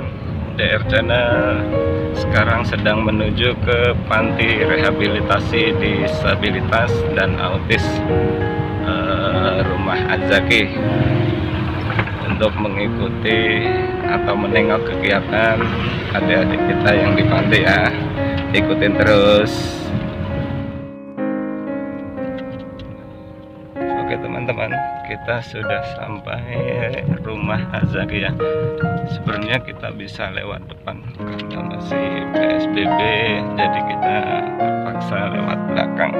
teman-teman, DR Channel sekarang sedang menuju ke panti rehabilitasi disabilitas dan autis Rumah Az-Zaki untuk mengikuti atau menengok kegiatan adik-adik kita yang di panti ya. Ikutin terus. Oke teman-teman, kita sudah sampai Rumah Az-Zaki ya. Sebenarnya kita bisa lewat depan karena masih PSBB, jadi kita terpaksa lewat belakang.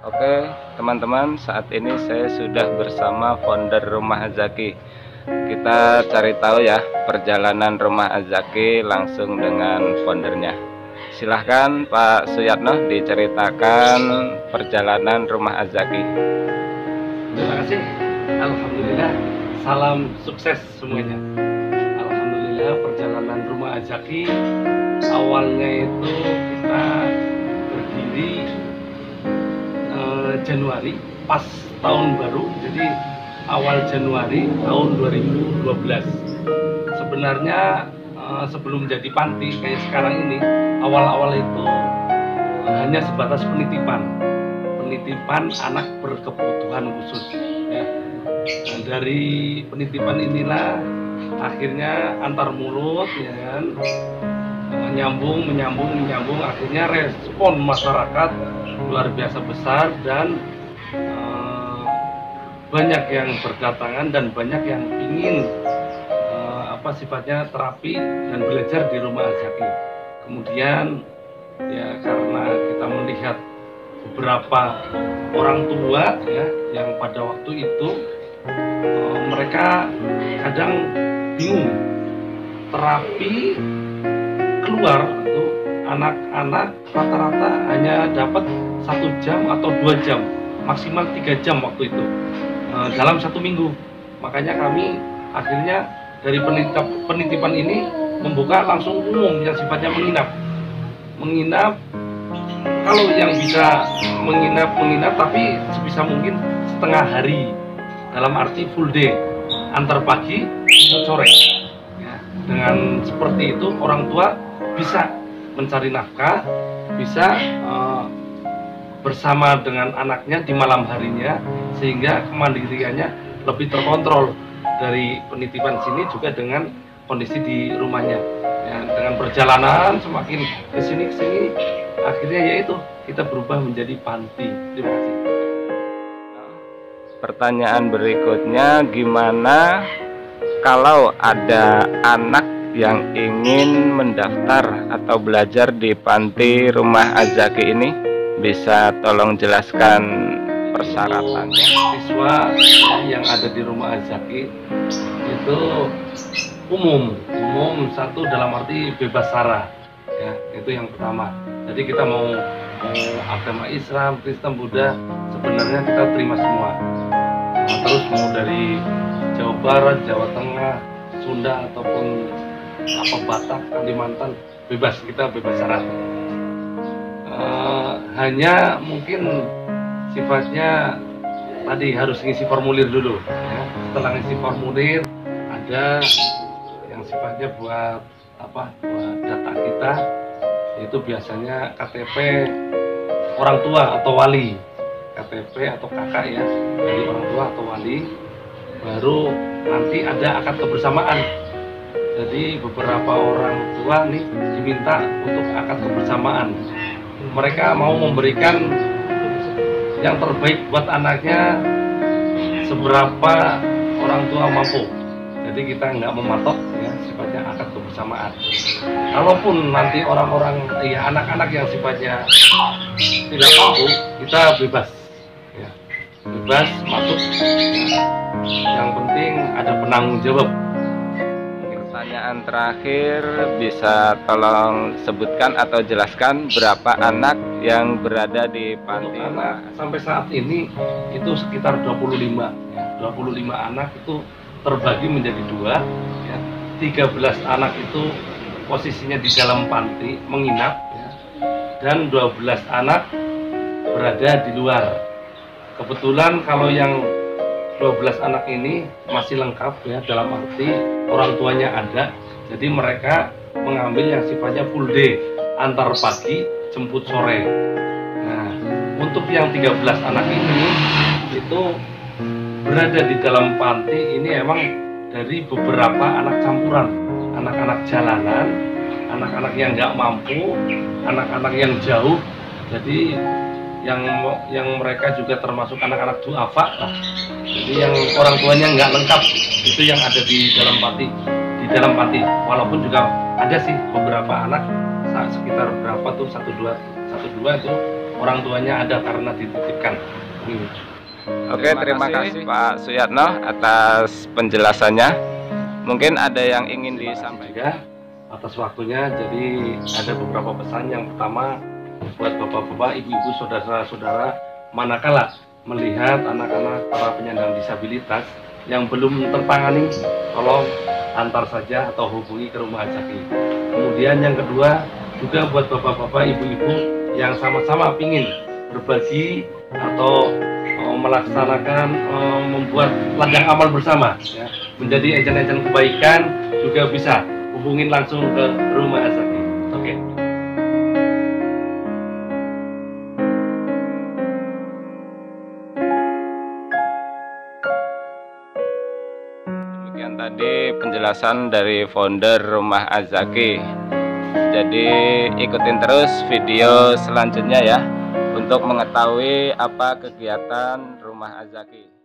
Oke teman-teman, saat ini saya sudah bersama founder Rumah Az-Zaki. Kita cari tahu ya perjalanan Rumah Az-Zaki langsung dengan foundernya. Silahkan Pak Suyatno diceritakan perjalanan Rumah Az-Zaki. Terima kasih. Alhamdulillah, salam sukses semuanya. Alhamdulillah, perjalanan Rumah Az-Zaki awalnya itu kita berdiri Januari pas tahun baru, jadi awal Januari tahun 2012. Sebenarnya sebelum jadi panti kayak sekarang ini, awal-awal itu hanya sebatas penitipan anak berkebutuhan khusus ya. Nah, dari penitipan inilah akhirnya antar mulut ya kan, menyambung akhirnya respon masyarakat luar biasa besar dan banyak yang berdatangan dan banyak yang ingin sifatnya terapi dan belajar di Rumah Az-Zaki. Kemudian ya karena kita melihat beberapa orang tua ya yang pada waktu itu mereka kadang bingung terapi keluar itu anak-anak rata-rata hanya dapat 1 jam atau 2 jam, maksimal 3 jam waktu itu dalam 1 minggu. Makanya kami akhirnya dari penitipan ini membuka langsung umum yang sifatnya menginap. Kalau yang bisa menginap tapi sebisa mungkin setengah hari, dalam arti full day, antar pagi dan sore ya. Dengan seperti itu orang tua bisa mencari nafkah, bisa bersama dengan anaknya di malam harinya, sehingga kemandiriannya lebih terkontrol dari penitipan sini juga dengan kondisi di rumahnya ya. Dengan perjalanan semakin kesini akhirnya yaitu kita berubah menjadi panti. Terima kasih. Pertanyaan berikutnya, gimana kalau ada anak yang ingin mendaftar atau belajar di panti Rumah Az-Zaki ini? Bisa tolong jelaskan persyaratannya? Siswa yang ada di Rumah Az-Zaki itu umum satu dalam arti bebas sara ya, itu yang pertama. Jadi kita mau agama Islam, Kristen, Buddha, sebenarnya kita terima semua. Terus mau dari Jawa Barat, Jawa Tengah, Sunda ataupun Batak, Kalimantan, bebas, kita bebas syarat. Hanya mungkin sifatnya tadi harus ngisi formulir dulu ya. Setelah ngisi formulir ada yang sifatnya buat buat data kita Itu biasanya KTP orang tua atau wali, KTP atau kakak ya dari orang tua atau wali, baru nanti ada akad kebersamaan. Jadi beberapa orang tua nih diminta untuk akad kebersamaan. Mereka mau memberikan yang terbaik buat anaknya seberapa orang tua mampu. Jadi kita nggak mematok ya sifatnya akad kebersamaan. Kalaupun nanti orang-orang ya anak-anak yang sifatnya tidak mampu, kita bebas ya, bebas masuk ya. Yang penting ada penanggung jawab. Pertanyaan terakhir, bisa tolong sebutkan atau jelaskan berapa anak yang berada di panti? Anak sampai saat ini itu sekitar 25 ya. 25 anak itu terbagi menjadi dua ya. 13 anak itu posisinya di dalam panti menginap ya. Dan 12 anak berada di luar. Kebetulan kalau yang 12 anak ini masih lengkap ya, dalam arti orang tuanya ada, jadi mereka mengambil yang sifatnya full day, antar pagi jemput sore. Nah, untuk yang 13 anak ini itu berada di dalam panti ini emang dari beberapa anak campuran, anak-anak jalanan, anak-anak yang nggak mampu, anak-anak yang jauh. Jadi yang mereka juga termasuk anak-anak duafa lah. Jadi yang orang tuanya nggak lengkap itu yang ada di dalam panti. Walaupun juga ada sih beberapa anak sekitar berapa tuh satu dua itu orang tuanya ada karena dititipkan. Oke, terima kasih Pak Suyatno atas penjelasannya. Mungkin ada yang ingin disampaikan atas waktunya. Jadi ada beberapa pesan. Yang pertama, buat bapak-bapak, ibu-ibu, saudara-saudara, manakala melihat anak-anak para penyandang disabilitas yang belum tertangani, tolong antar saja atau hubungi ke Rumah Azaki. Kemudian yang kedua, juga buat bapak-bapak, ibu-ibu yang sama-sama ingin berbagi atau melaksanakan membuat ladang amal bersama ya, menjadi ejen-ejen kebaikan, juga bisa hubungin langsung ke Rumah Azaki. Oke. Demikian tadi penjelasan dari founder Rumah Azaki. Jadi ikutin terus video selanjutnya ya, untuk mengetahui apa kegiatan Rumah Azaki.